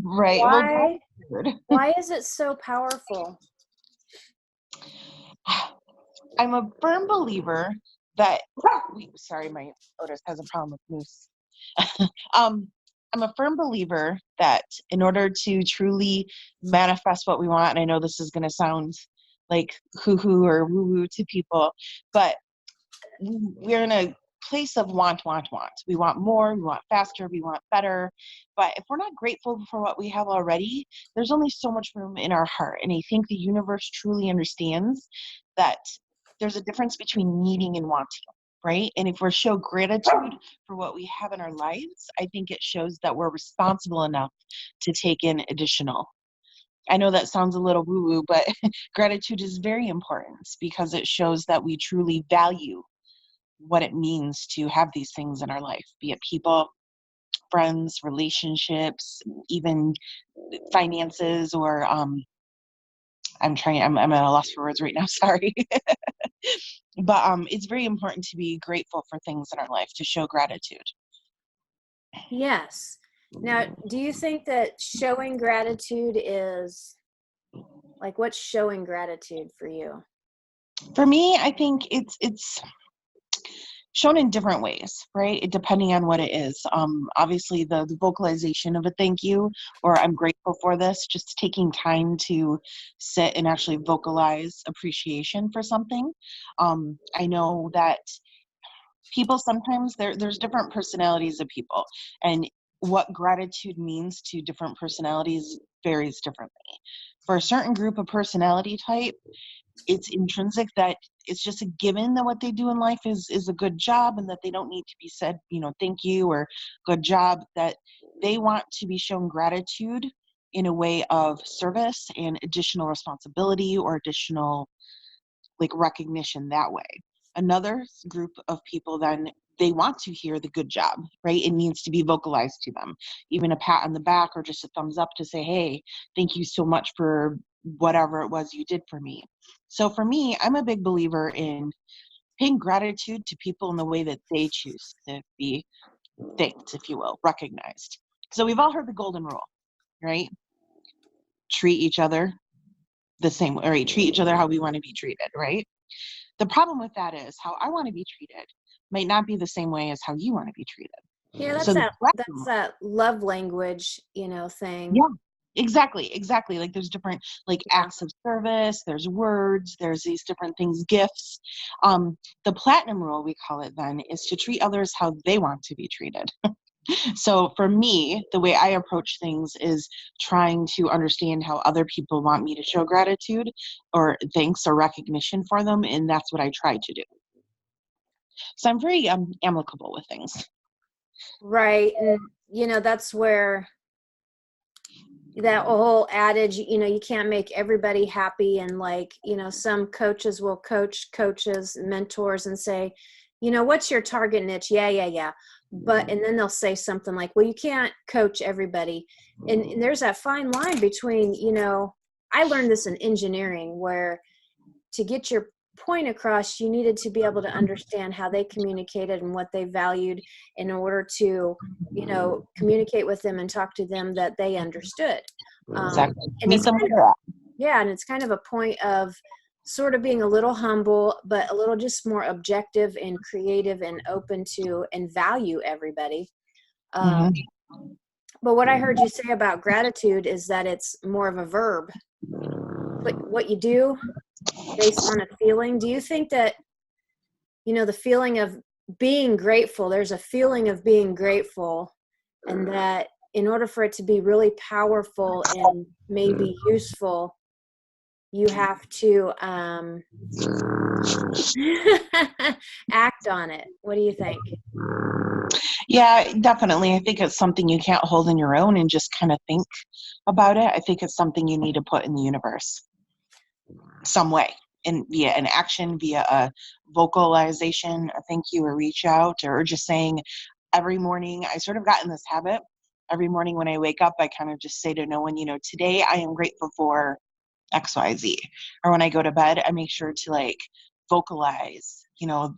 right? Right. Why? Well, Why is it so powerful? I'm a firm believer that sorry, my Otis has a problem with moose. um, I'm a firm believer that in order to truly manifest what we want, and I know this is going to sound like hoo-hoo or woo-woo to people, but we're in a place of want. We want more, we want faster, we want better. But if we're not grateful for what we have already, there's only so much room in our heart. And I think the universe truly understands that there's a difference between needing and wanting, right? And if we show gratitude for what we have in our lives, I think it shows that we're responsible enough to take in additional. I know that sounds a little woo-woo, but gratitude is very important because it shows that we truly value what it means to have these things in our life, be it people, friends, relationships, even finances, or I'm at a loss for words right now, sorry. But it's very important to be grateful for things in our life, to show gratitude. Yes. Now, do you think that showing gratitude is like, what's showing gratitude for you? For me, I think it's shown in different ways, right? Depending on what it is. Obviously, the vocalization of a thank you or I'm grateful for this, just taking time to sit and actually vocalize appreciation for something. I know that people sometimes, there's different personalities of people, and what gratitude means to different personalities varies differently. For a certain group of personality type, it's intrinsic that it's just a given that what they do in life is a good job, and that they don't need to be said, thank you or good job, that they want to be shown gratitude in a way of service and additional responsibility or additional like recognition that way. Another group of people, then, they want to hear the good job, right? It needs to be vocalized to them, even a pat on the back or just a thumbs up to say, hey, thank you so much for whatever it was you did for me. So for me, I'm a big believer in paying gratitude to people in the way that they choose to be thanked, if you will, recognized. So we've all heard the golden rule, right? Treat each other the same way, right? Treat each other how we want to be treated, right? The problem with that is how I want to be treated might not be the same way as how you want to be treated. Yeah, So that's that love language, thing. yeah, exactly. Like there's different like Yeah. acts of service, there's words, there's these different things, gifts. The platinum rule, we call it then, is to treat others how they want to be treated. So for me, the way I approach things is trying to understand how other people want me to show gratitude or thanks or recognition for them, and that's what I try to do. So I'm very amicable with things. Right. And, that's where that whole adage, you can't make everybody happy. And like, some coaches will coach coaches, mentors, and say, what's your target niche? Yeah. And then they'll say something like, well, you can't coach everybody. And there's that fine line between, I learned this in engineering, where to get your point across, you needed to be able to understand how they communicated and what they valued in order to, communicate with them and talk to them that they understood. Exactly. And Meet it's them kind where they're at. yeah, and it's kind of a point of sort of being a little humble, but a little just more objective and creative and open to and value everybody. Um, Mm-hmm. but what I heard you say about gratitude is that it's more of a verb. What you do based on a feeling. Do you think that, the feeling of being grateful, there's a feeling of being grateful, and that in order for it to be really powerful and maybe useful, you have to act on it? What do you think? Yeah, definitely. I think it's something you can't hold in your own and just kind of think about it. I think it's something you need to put in the universe some way, and via an action, via a vocalization, a thank you, or reach out, or just saying every morning. I sort of got in this habit. Every morning when I wake up, I kind of just say to no one, today I am grateful for XYZ. Or when I go to bed, I make sure to like vocalize,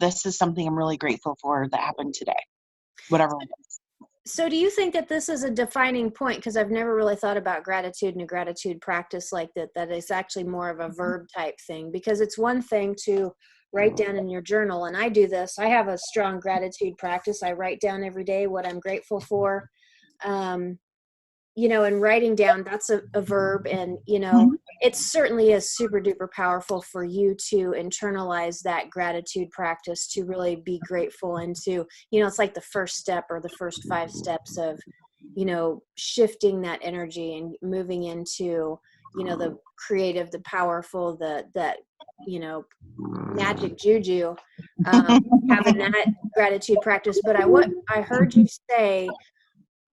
this is something I'm really grateful for that happened today, whatever it is. So do you think that this is a defining point? Because I've never really thought about gratitude and a gratitude practice like that, that it's actually more of a verb type thing, because it's one thing to write down in your journal. And I do this. I have a strong gratitude practice. I write down every day what I'm grateful for. And writing down, that's a verb. And, it certainly is super duper powerful for you to internalize that gratitude practice, to really be grateful, and to, it's like the first step or the first 5 steps of, shifting that energy and moving into, the creative, the powerful, that, magic juju, having that gratitude practice. But what I heard you say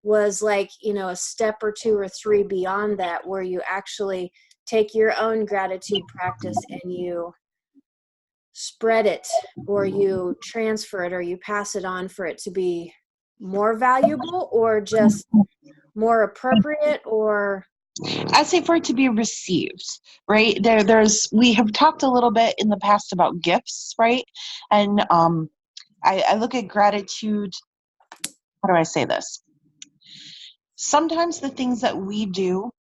was like, a step or 2 or 3 beyond that, where you actually take your own gratitude practice and you spread it, or you transfer it, or you pass it on for it to be more valuable, or just more appropriate, or I say for it to be received, right? We have talked a little bit in the past about gifts, right? And I look at gratitude. How do I say this? Sometimes the things that we do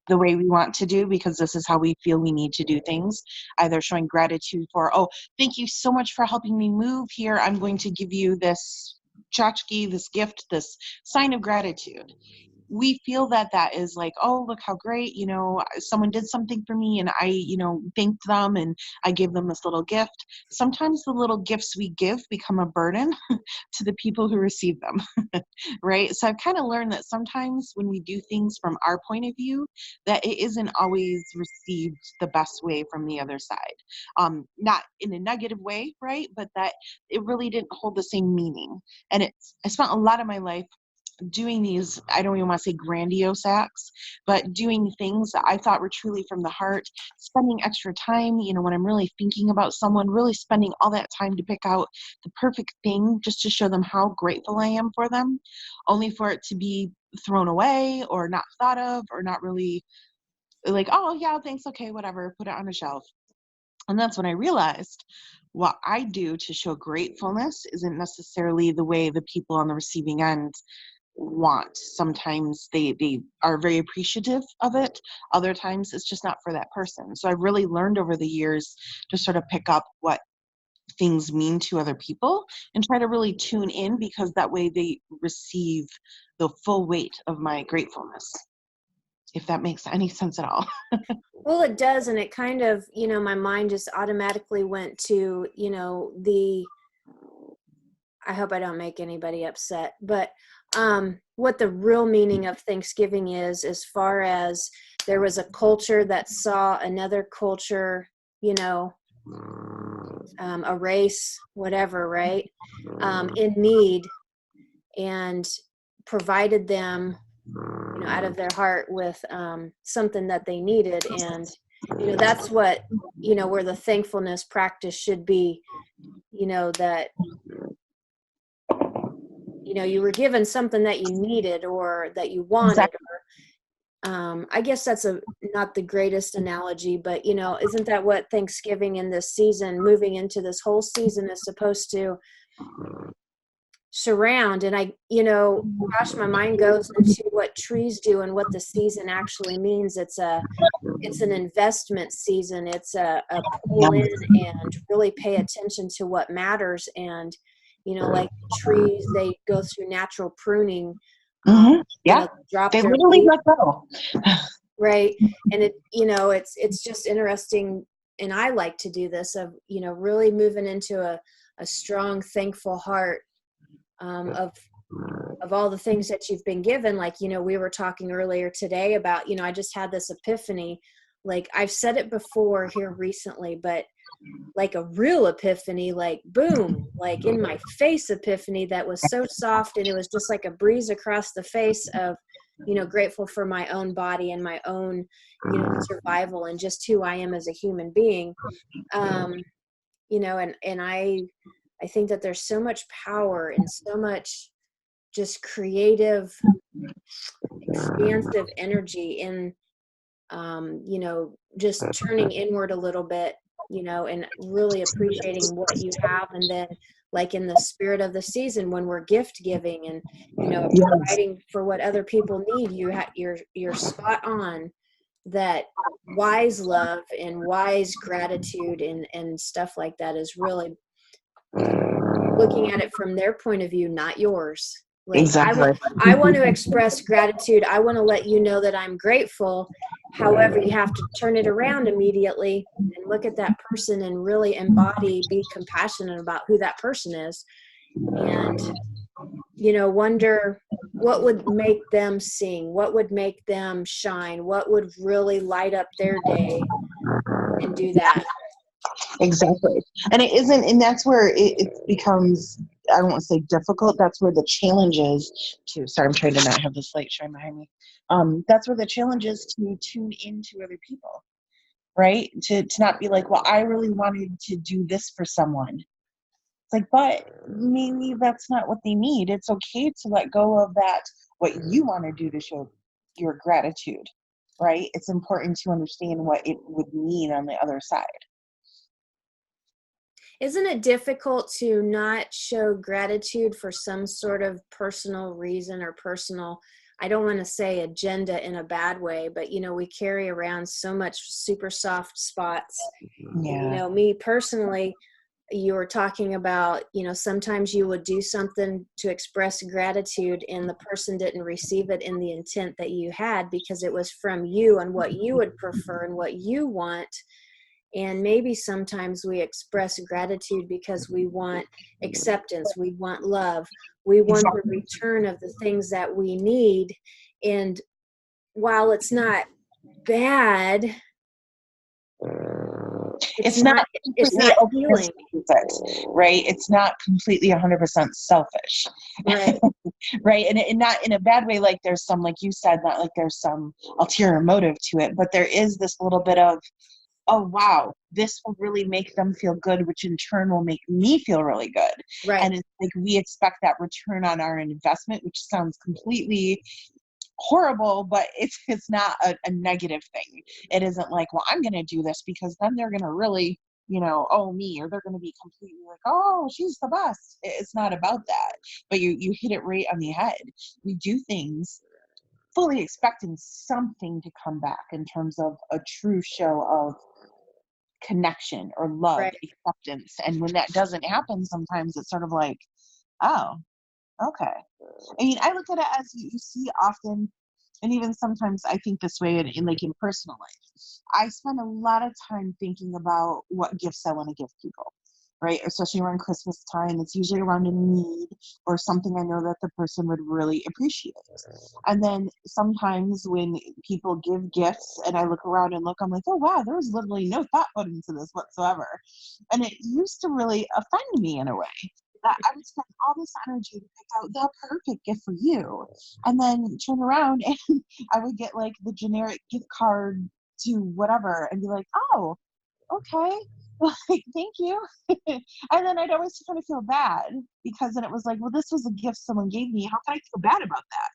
the way we want to do, because this is how we feel we need to do things, either showing gratitude for, oh, thank you so much for helping me move here, I'm going to give you this tchotchke, this gift, this sign of gratitude. We feel that is like, oh, look how great, someone did something for me and I, thanked them and I gave them this little gift. Sometimes the little gifts we give become a burden to the people who receive them, right? So I've kind of learned that sometimes when we do things from our point of view, that it isn't always received the best way from the other side. Not in a negative way, right? But that it really didn't hold the same meaning. And I spent a lot of my life doing these, I don't even want to say grandiose acts, but doing things that I thought were truly from the heart, spending extra time, when I'm really thinking about someone, really spending all that time to pick out the perfect thing just to show them how grateful I am for them, only for it to be thrown away or not thought of, or not really like, oh yeah, thanks, okay, whatever, put it on a shelf. And that's when I realized what I do to show gratefulness isn't necessarily the way the people on the receiving end want. Sometimes they are very appreciative of it. Other times it's just not for that person. So I've really learned over the years to sort of pick up what things mean to other people and try to really tune in, because that way they receive the full weight of my gratefulness, if that makes any sense at all. Well, it does. And it kind of, my mind just automatically went to, I hope I don't make anybody upset, but what the real meaning of Thanksgiving is, as far as there was a culture that saw another culture, a race, whatever, right, in need, and provided them, out of their heart with something that they needed. And, that's what, where the thankfulness practice should be, that, you were given something that you needed or that you wanted. Exactly. Or I guess that's not the greatest analogy, but, isn't that what Thanksgiving in this season, moving into this whole season, is supposed to surround? And gosh, my mind goes into what trees do and what the season actually means. It's an investment season. It's a pull in and really pay attention to what matters. And, like trees, they go through natural pruning. Yeah, Drop they their literally leaf, let go. right? And it's just interesting. And I like to do this, of, really moving into a strong, thankful heart, of all the things that you've been given. Like, we were talking earlier today about, I just had this epiphany. Like, I've said it before here recently, but like a real epiphany, like boom, like in my face epiphany, that was so soft, and it was just like a breeze across the face of, grateful for my own body and my own, survival, and just who I am as a human being. And I think that there's so much power and so much just creative, expansive energy in, just turning inward a little bit, and really appreciating what you have. And then like in the spirit of the season, when we're gift giving and, Yes. providing for what other people need, you're spot on that wise love and wise gratitude and stuff like that is really looking at it from their point of view, not yours. Like Exactly. I want to express gratitude. I want to let you know that I'm grateful. However, you have to turn it around immediately and look at that person and really be compassionate about who that person is. And, wonder what would make them sing, what would make them shine, what would really light up their day, and do that. Exactly. And it isn't, and that's where it becomes, I don't want to say difficult. That's where the challenge is to, sorry, I'm trying to not have this light shine behind me. That's where the challenge is to tune into other people, right? To not be like, well, I really wanted to do this for someone. It's like, but maybe that's not what they need. It's okay to let go of that, what you want to do to show your gratitude, right? It's important to understand what it would mean on the other side. Isn't it difficult to not show gratitude for some sort of personal reason or personal, I don't want to say agenda in a bad way, but we carry around so much super soft spots. Yeah. And me personally, you were talking about, sometimes you would do something to express gratitude and the person didn't receive it in the intent that you had because it was from you and what you would prefer and what you want. And maybe sometimes we express gratitude because we want acceptance, we want love, we want the return of the things that we need. And while it's not bad, it's not completely healing. Right? It's not completely 100% selfish. Right. Right? And not in a bad way, like there's some, like you said, not like there's some ulterior motive to it, but there is this little bit of, oh, wow, this will really make them feel good, which in turn will make me feel really good. Right. And it's like we expect that return on our investment, which sounds completely horrible, but it's not a negative thing. It isn't like, well, I'm going to do this because then they're going to really, owe me, or they're going to be completely like, oh, she's the best. It's not about that. But you hit it right on the head. We do things fully expecting something to come back in terms of a true show of connection or love, Right. acceptance. And when that doesn't happen, sometimes it's sort of like, oh, okay. I mean, I look at it as you see often, and even sometimes I think this way in like in personal life. I spend a lot of time thinking about what gifts I want to give people, right? Especially around Christmas time. It's usually around a need or something I know that the person would really appreciate. And then sometimes when people give gifts and I look around and look, I'm like, oh, wow, there was literally no thought put into this whatsoever. And it used to really offend me in a way that I would spend all this energy to pick out the perfect gift for you, and then turn around and I would get like the generic gift card to whatever and be like, oh, okay, like, thank you. And then I'd always kind of feel bad because then it was like, well, this was a gift someone gave me. How can I feel bad about that?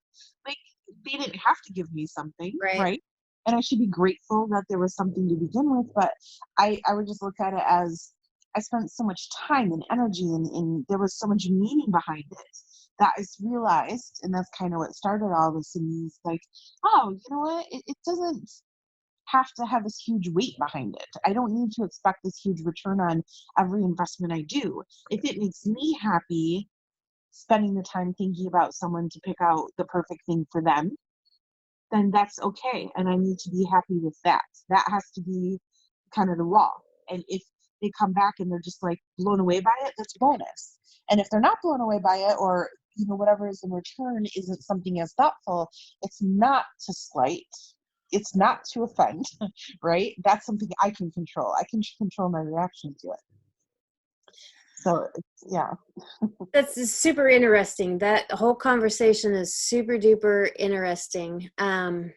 Like, they didn't have to give me something, right? And I should be grateful that there was something to begin with, but I would just look at it as I spent so much time and energy and there was so much meaning behind it that I realized, and that's kind of what started all this, and it's like, oh, you know what? It doesn't have to have this huge weight behind it. I don't need to expect this huge return on every investment I do. If it makes me happy spending the time thinking about someone to pick out the perfect thing for them, then that's okay. And I need to be happy with that. That has to be kind of the law. And if they come back and they're just like blown away by it, that's a bonus. And if they're not blown away by it, or whatever is in return isn't something as thoughtful, it's not to slight, it's not to offend, right? That's something I can control. I can control my reaction to it. So yeah. That's super interesting. That whole conversation is super duper interesting. I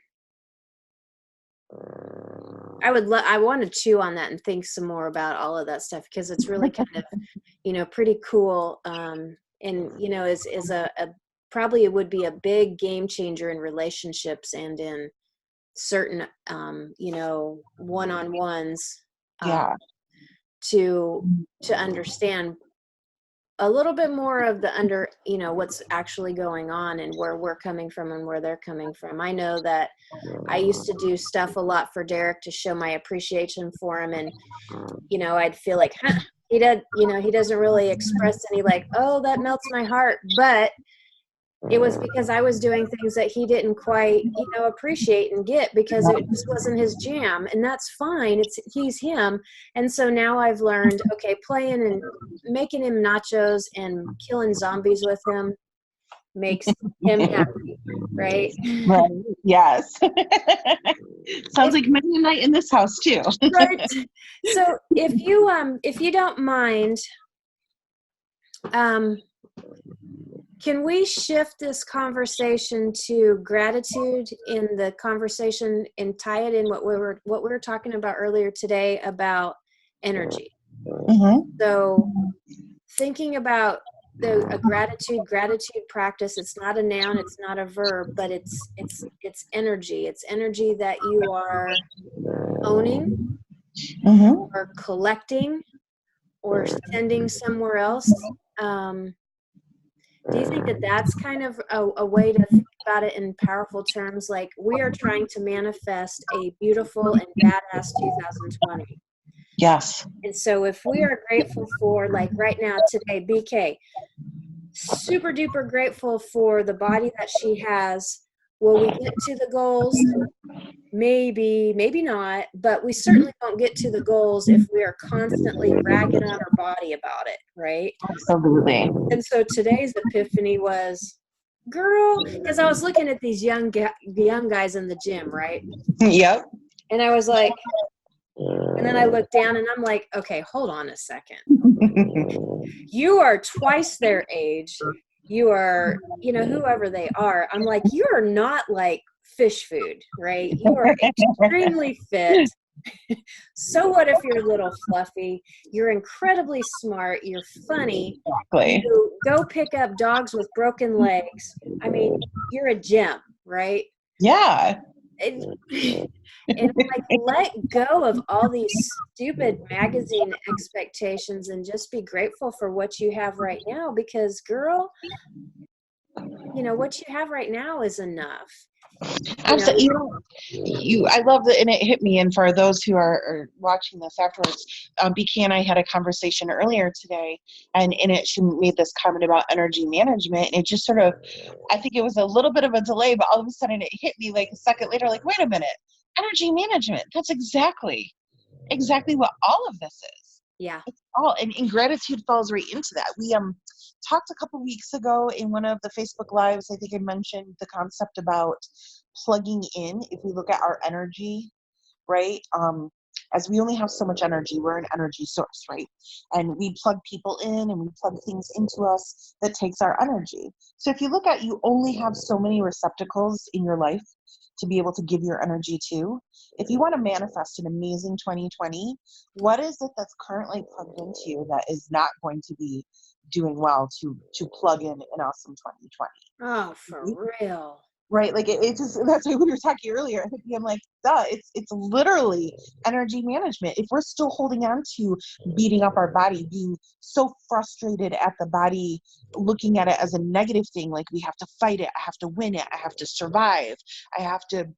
want to chew on that and think some more about all of that stuff because it's really kind of, pretty cool. And, is a probably it would be a big game changer in relationships and in certain, one-on-ones. Yeah. to understand a little bit more of the what's actually going on and where we're coming from and where they're coming from. I know that I used to do stuff a lot for Derek to show my appreciation for him. And, I'd feel like, he doesn't really express any like, oh, that melts my heart. But it was because I was doing things that he didn't quite, appreciate and get, because it just wasn't his jam. And that's fine. He's him. And so now I've learned, okay, playing and making him nachos and killing zombies with him makes him happy, right? Right. Yes. Sounds like many a night in this house too. Right. So if you don't mind, can we shift this conversation to gratitude in the conversation and tie it in what we were talking about earlier today about energy? Mm-hmm. So thinking about a gratitude practice, it's not a noun, it's not a verb, but it's energy. It's energy that you are owning, Mm-hmm. or collecting, or sending somewhere else. Do you think that that's kind of a way to think about it in powerful terms? Like, we are trying to manifest a beautiful and badass 2020. Yes. And so if we are grateful for, like right now, today, BK, super duper grateful for the body that she has. Will we get to the goals? Maybe, maybe not, but we certainly won't get to the goals if we are constantly ragging on our body about it, right? Absolutely. And so today's epiphany was, girl, because I was looking at these young guys in the gym, right? Yep. And I was like, and then I looked down and I'm like, okay, hold on a second. You are twice their age. You are, whoever they are. I'm like, you are not like fish food, right? You are extremely fit. So what if you're a little fluffy? You're incredibly smart. You're funny. Exactly. You go pick up dogs with broken legs. I mean, you're a gem, right? Yeah. And I'm like, let go of all these stupid magazine expectations and just be grateful for what you have right now, because girl, what you have right now is enough. Absolutely. I love that, and it hit me. And for those who are watching this afterwards, BK and I had a conversation earlier today, and in it, she made this comment about energy management, and it just sort of, I think it was a little bit of a delay, but all of a sudden it hit me like a second later, like, wait a minute, energy management. That's exactly what all of this is. Yeah. It's all, and gratitude falls right into that. We talked a couple weeks ago in one of the Facebook Lives, I think I mentioned the concept about plugging in. If we look at our energy, right? As we only have so much energy, we're an energy source, right? And we plug people in and we plug things into us that takes our energy. So if you look at, you only have so many receptacles in your life to be able to give your energy to. If you want to manifest an amazing 2020, what is it that's currently plugged into you that is not going to be doing well to plug in an awesome 2020? Oh, for real. Right, like it just, that's why we were talking earlier. I'm like, duh, it's literally energy management. If we're still holding on to beating up our body, being so frustrated at the body, looking at it as a negative thing, like we have to fight it, I have to win it, I have to survive, I have to,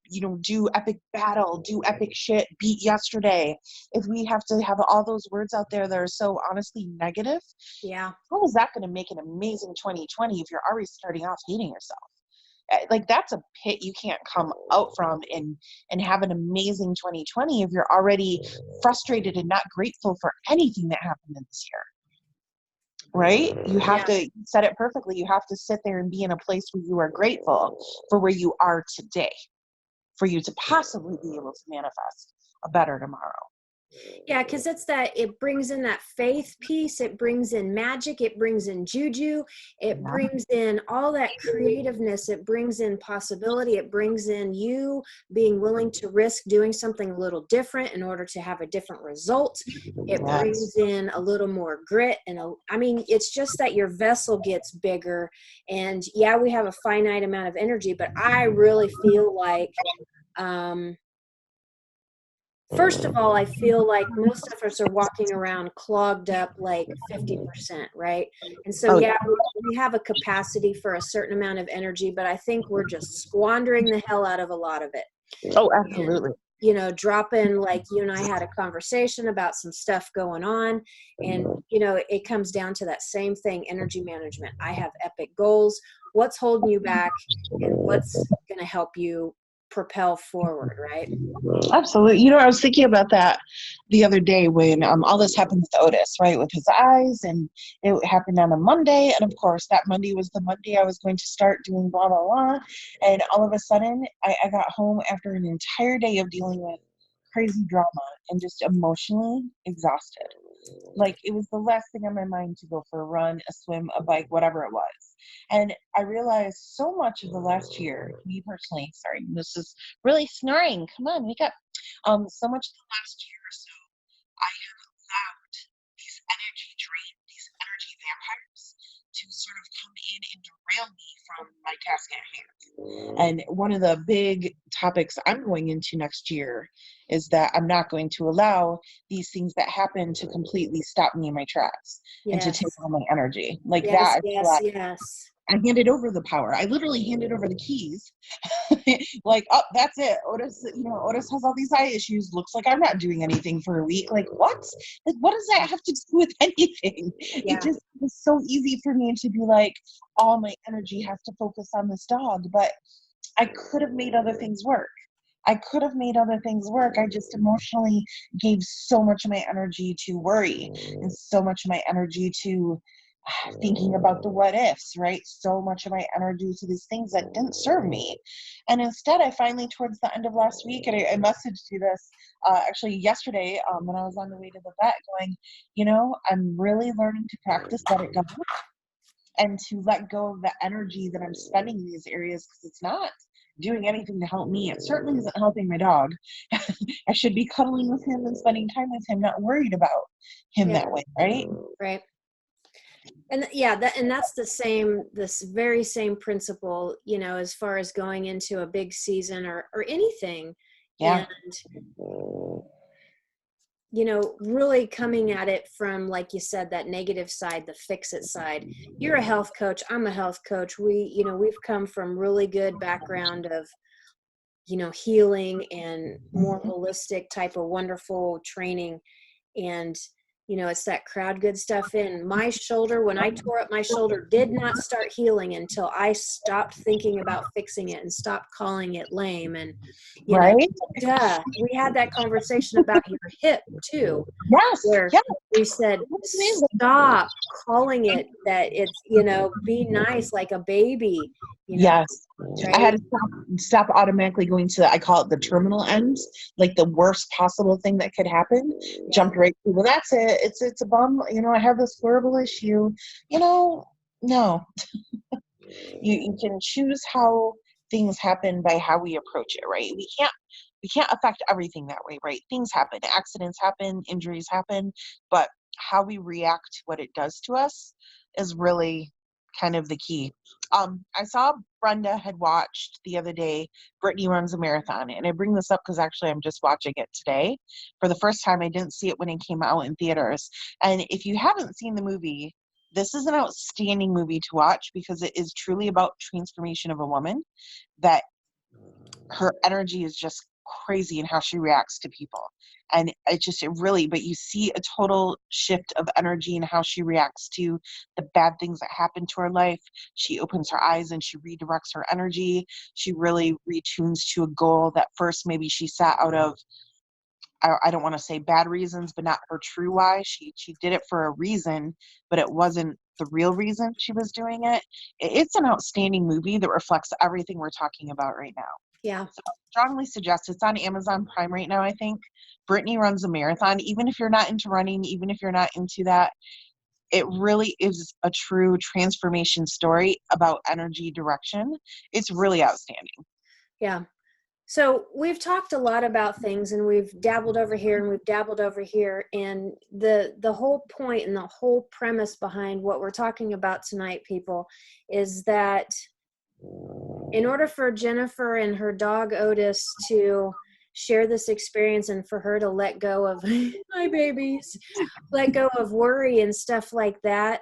do epic battle, do epic shit, beat yesterday. If we have to have all those words out there that are so honestly negative, yeah, how is that going to make an amazing 2020 if you're already starting off hating yourself? Like, that's a pit you can't come out from and have an amazing 2020 if you're already frustrated and not grateful for anything that happened in this year. Right? You have to set it perfectly. You have to sit there and be in a place where you are grateful for where you are today, for you to possibly be able to manifest a better tomorrow. Yeah, because it brings in that faith piece, it brings in magic, it brings in juju, it brings in all that creativeness, it brings in possibility, it brings in you being willing to risk doing something a little different in order to have a different result. It brings in a little more grit, and it's just that your vessel gets bigger. And yeah, we have a finite amount of energy, but I really feel like first of all, I feel like most of us are walking around clogged up like 50%, right? And so, Oh yeah, we have a capacity for a certain amount of energy, but I think we're just squandering the hell out of a lot of it. oh, And, absolutely. drop in, like you and I had a conversation about some stuff going on. And, it comes down to that same thing, energy management. I have epic goals. What's holding you back and what's going to help you propel forward, right? Absolutely. I was thinking about that the other day when all this happened with Otis, right, with his eyes, and it happened on a Monday. And of course, that Monday was the Monday I was going to start doing blah, blah, blah. And all of a sudden, I got home after an entire day of dealing with crazy drama and just emotionally exhausted. Like, it was the last thing on my mind to go for a run, a swim, a bike, whatever it was. And I realized so much of the last year, me personally, sorry, this is really snoring. Come on, wake up. So much of the last year or so, I have allowed these energy drain, these energy vampires to sort of come in and derail me from my task at hand. And one of the big topics I'm going into next year is that I'm not going to allow these things that happen to completely stop me in my tracks and to take Yes. all my energy. Like Yes, that, I feel yes, like yes. I handed over the power. I literally handed over the keys. Like, oh, that's it. Otis has all these eye issues. Looks like I'm not doing anything for a week. Like, what? Like, what does that have to do with anything? It Yeah. just was so easy for me to be like, all my energy has to focus on this dog. But I could have made other things work. I could have made other things work. I just emotionally gave so much of my energy to worry and so much of my energy to thinking about the what ifs, right? So much of my energy to these things that didn't serve me. And instead, I finally, towards the end of last week, and I messaged you this actually yesterday when I was on the way to the vet, going, I'm really learning to practice let it go and to let go of the energy that I'm spending in these areas because it's not doing anything to help me. It certainly isn't helping my dog. I should be cuddling with him and spending time with him, not worried about him Yeah. that way, right? Right. And yeah, that's this very same principle, as far as going into a big season or anything. Yeah. And, really coming at it from, like you said, that negative side, the fix it side. You're a health coach. I'm a health coach. We've come from really good background of, healing and more Mhm. holistic type of wonderful training. And, it's that crowd good stuff in my shoulder. When I tore up my shoulder, did not start healing until I stopped thinking about fixing it and stopped calling it lame. And, Right? we had that conversation about your hip too, Yes. where Yeah. we said, That's amazing. stop calling it that. It's, be nice like a baby, Yes. I had right? to stop automatically going to, I call it the terminal ends, like the worst possible thing that could happen. Yeah. Jumped right to, well, that's it. It's a bum. I have this horrible issue. No. You can choose how things happen by how we approach it, right? We can't affect everything that way, right? Things happen, accidents happen, injuries happen, but how we react to what it does to us is really kind of the key. I saw Brenda had watched the other day Brittany Runs a Marathon, and I bring this up because actually I'm just watching it today for the first time. I didn't see it when it came out in theaters, and if you haven't seen the movie, this is an outstanding movie to watch because it is truly about transformation of a woman, that her energy is just crazy in how she reacts to people. And it really, but you see a total shift of energy in how she reacts to the bad things that happen to her life. She opens her eyes and she redirects her energy. She really retunes to a goal that first maybe she set out of, I don't want to say bad reasons, but not her true why. She did it for a reason, but it wasn't the real reason she was doing it. It's an outstanding movie that reflects everything we're talking about right now. Yeah. So I strongly suggest, it's on Amazon Prime right now, I think. Brittany Runs a Marathon. Even if you're not into running, even if you're not into that, it really is a true transformation story about energy direction. It's really outstanding. Yeah. So we've talked a lot about things, and we've dabbled over here and we've dabbled over here. And the whole point and the whole premise behind what we're talking about tonight, people, is that in order for Jennifer and her dog Otis to share this experience and for her to let go of my babies, let go of worry and stuff like that.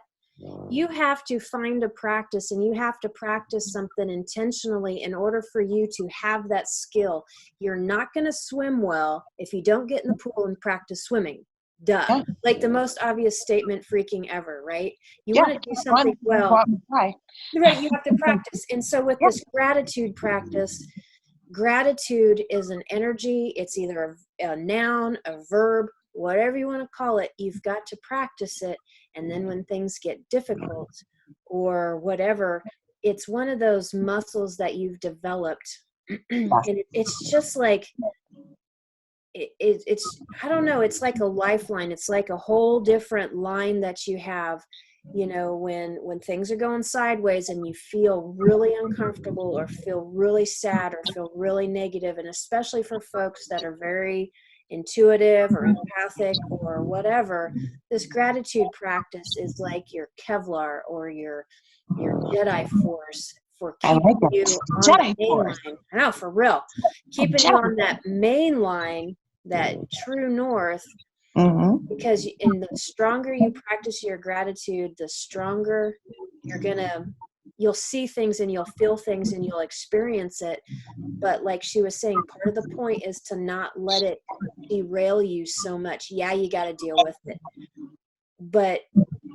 You have to find a practice, and you have to practice something intentionally in order for you to have that skill. You're not going to swim well if you don't get in the pool and practice swimming. Duh. Yeah. Like the most obvious statement freaking ever, right? You Yeah. want to do something well, right? You have to practice. And so with this gratitude practice, gratitude is an energy. It's either a noun, a verb, whatever you want to call it. You've got to practice it. And then when things get difficult or whatever, it's one of those muscles that you've developed. And it's just like, it's I don't know, it's like a lifeline. It's like a whole different line that you have, you know, when things are going sideways and you feel really uncomfortable or feel really sad or feel really negative. And especially for folks that are very intuitive or empathic or whatever, this gratitude practice is like your Kevlar or your Jedi force for keeping you on the main line. I know, for real. Keeping you on that main line, that true north. Because the stronger you practice your gratitude, the stronger you'll see things and you'll feel things and you'll experience it. But like she was saying, part of the point is to not let it derail you so much. Yeah, you got to deal with it. But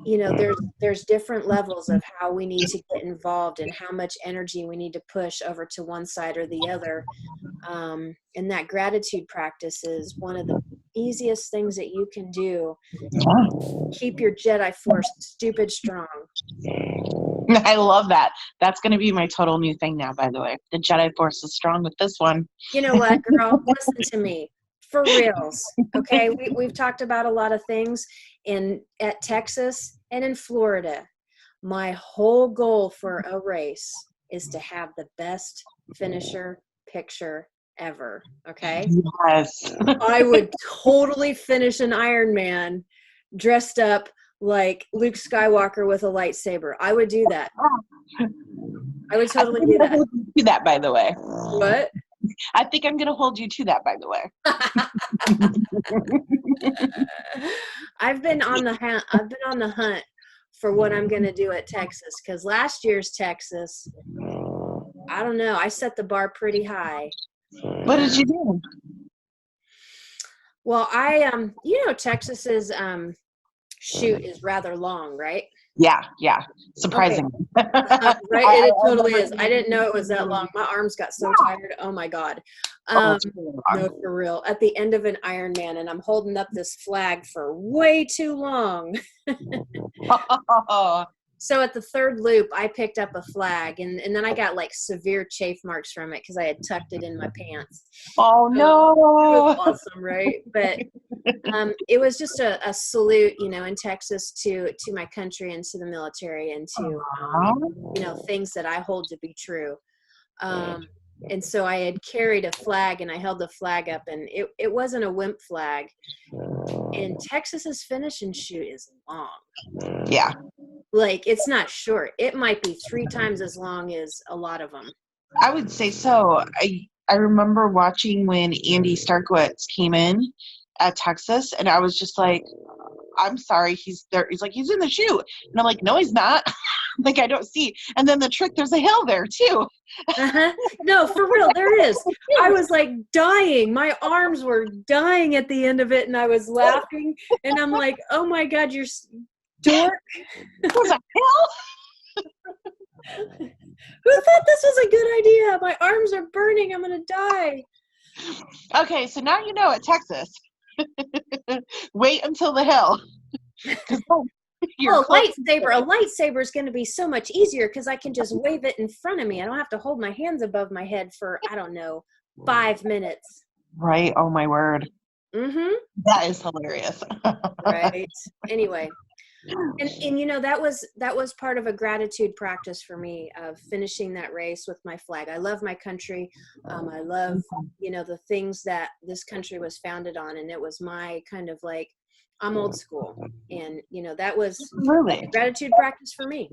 you know, there's different levels of how we need to get involved and how much energy we need to push over to one side or the other. And that gratitude practice is one of the easiest things that you can do. Keep your Jedi force stupid strong. I love that. That's going to be my total new thing now, by the way. The Jedi force is strong with this one. You know what, girl? Listen to me. For reals. Okay. We've talked about a lot of things at Texas and in Florida. My whole goal for a race is to have the best finisher picture ever. Okay. Yes. I would totally finish an Ironman dressed up like Luke Skywalker with a lightsaber. I would do that. I would totally do that. Do that, by the way. What? I think I'm going to hold you to that, by the way. I've been on the hunt for what I'm going to do at Texas, because last year's Texas, I don't know, I set the bar pretty high. What did you do? Well, Texas's shoot is rather long, right? Yeah. Surprisingly. Okay. Right, it totally is. I didn't know it was that long. My arms got so tired. Oh my God. No, for real. At the end of an Ironman, and I'm holding up this flag for way too long. So at the third loop, I picked up a flag, and then I got like severe chafe marks from it because I had tucked it in my pants. Oh no! It was awesome, right? But it was just a salute, in Texas to my country and to the military and to things that I hold to be true. And so I had carried a flag, and I held the flag up, and it wasn't a wimp flag. And Texas's finish and shoot is long. Yeah. Like, it's not short. It might be 3 times as long as a lot of them. I would say so. I remember watching when Andy Starkowitz came in at Texas, and I was just like, I'm sorry, he's there. He's like, he's in the chute. And I'm like, no, he's not. Like, I don't see. And then the trick, there's a hill there too. No, for real, there is. I was like dying. My arms were dying at the end of it, and I was laughing. And I'm like, oh my God, you're dork. There's a hill? Who thought this was a good idea? My arms are burning. I'm going to die. Okay, so now you know at Texas. Wait until the hill. A lightsaber is going to be so much easier because I can just wave it in front of me. I don't have to hold my hands above my head for, 5 minutes. Right. Oh my word. Mm-hmm. That is hilarious. Right. Anyway. And that was part of a gratitude practice for me, of finishing that race with my flag. I love my country. I love, the things that this country was founded on. And it was my kind of like, I'm old school. And, that was a gratitude practice for me.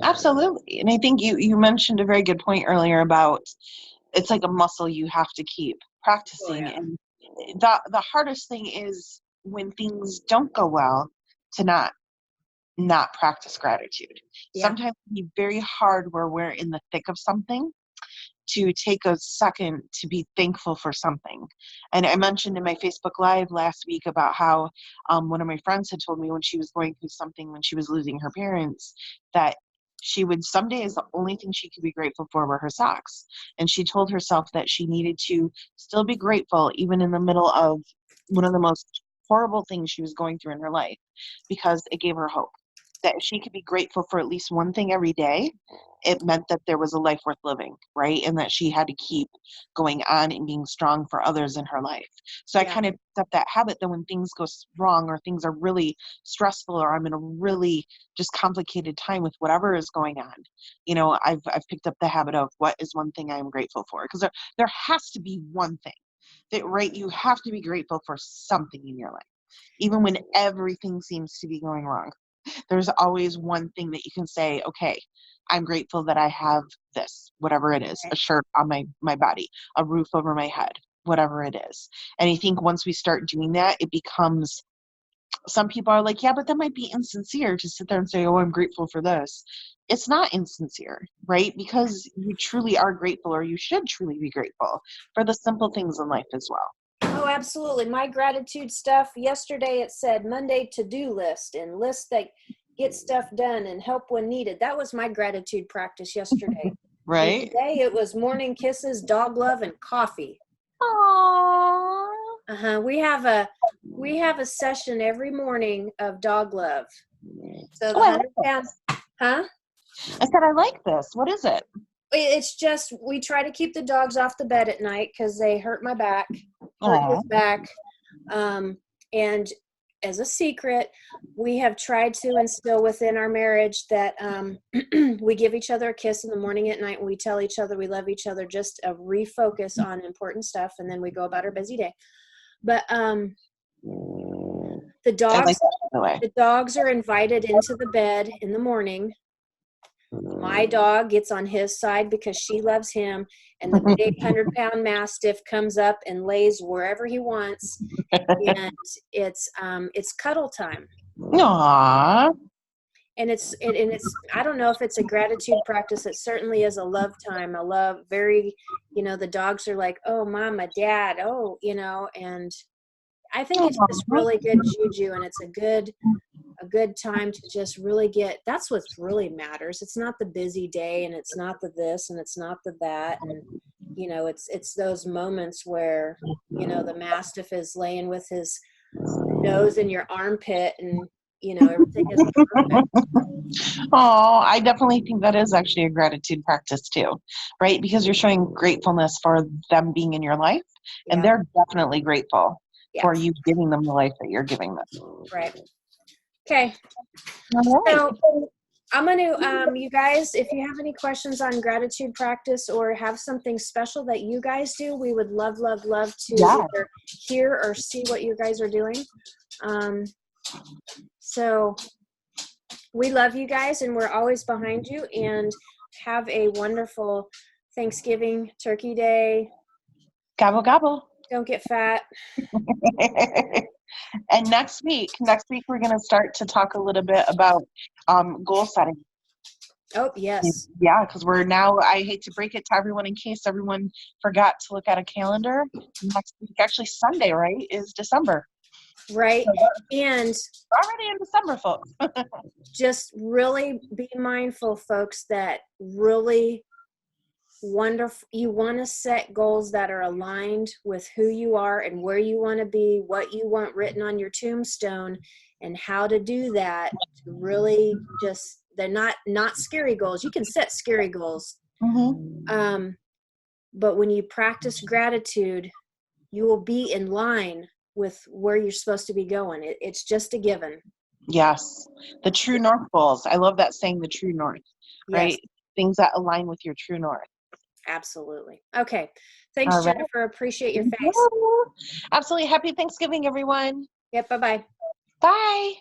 Absolutely. And I think you mentioned a very good point earlier about it's like a muscle you have to keep. practicing. yeah. And the hardest thing is when things don't go well to not practice gratitude. Yeah. Sometimes it can be very hard where we're in the thick of something to take a second to be thankful for something. And I mentioned in my Facebook Live last week about how one of my friends had told me when she was going through something, when she was losing her parents, that she would, some days the only thing she could be grateful for were her socks. And she told herself that she needed to still be grateful even in the middle of one of the most horrible things she was going through in her life, because it gave her hope that if she could be grateful for at least one thing every day, it meant that there was a life worth living, right? And that she had to keep going on and being strong for others in her life. So I Yeah. kind of picked up that habit that when things go wrong or things are really stressful or I'm in a really just complicated time with whatever is going on, you know, I've picked up the habit of what is one thing I am grateful for? Because there has to be one thing that, right? You have to be grateful for something in your life, even when everything seems to be going wrong. There's always one thing that you can say, okay, I'm grateful that I have this, whatever it is, a shirt on my body, a roof over my head, whatever it is. And I think once we start doing that, it becomes, some people are like, yeah, but that might be insincere to sit there and say, oh, I'm grateful for this. It's not insincere, right? Because you truly are grateful, or you should truly be grateful for the simple things in life as well. Oh, absolutely. My gratitude stuff yesterday, it said Monday to-do list and list that get stuff done and help when needed. That was my gratitude practice yesterday. And Right? today it was morning kisses, dog love, and coffee. Aww. We have a session every morning of dog love. So the Oh, I like 100-pound, huh? I said, I like this. What is it? It's just, we try to keep the dogs off the bed at night because they hurt my back, hurt Aw. his back. And as a secret, we have tried to instill within our marriage that we give each other a kiss in the morning, at night, and we tell each other we love each other, just a refocus on important stuff, and then we go about our busy day. But the I like dogs, that, by the way. the dogs are invited into the bed in the morning. My dog gets on his side because she loves him, and the big 100-pound mastiff comes up and lays wherever he wants, and it's cuddle time. Aww. And it's I don't know if it's a gratitude practice. It certainly is a love time, a love, very, the dogs are like, oh, mama, dad, oh, and I think it's just really good juju, and it's a good time to just really that's what really matters. It's not the busy day, and it's not the this, and it's not the that, and it's those moments where the mastiff is laying with his nose in your armpit, and everything is perfect. Oh, I definitely think that is actually a gratitude practice too, right? Because you're showing gratefulness for them being in your life, and Yeah. they're definitely grateful Yeah. for you giving them the life that you're giving them. Right. Okay. All right. So I'm going to, you guys, if you have any questions on gratitude practice or have something special that you guys do, we would love, love, love to either hear or see what you guys are doing. So we love you guys, and we're always behind you, and have a wonderful Thanksgiving, Turkey Day. Gobble, gobble. Don't get fat. And next week, we're going to start to talk a little bit about goal setting. Oh, yes. Yeah, because we're now, I hate to break it to everyone in case everyone forgot to look at a calendar. Next week, actually Sunday, right, is December. Right. And already in December, folks. just really be mindful, folks, that really wonderful, you want to set goals that are aligned with who you are and where you want to be, what you want written on your tombstone, and how to do that to really just, they're not scary goals. You can set scary goals. Mm-hmm. But when you practice gratitude, you will be in line with where you're supposed to be going. It's just a given. Yes. The true north goals. I love that saying, the true north, right? Yes. Things that align with your true north. Absolutely. Okay. Thanks, All right. Jennifer. Appreciate your face. Absolutely. Happy Thanksgiving, everyone. Yep. Bye-bye. Bye.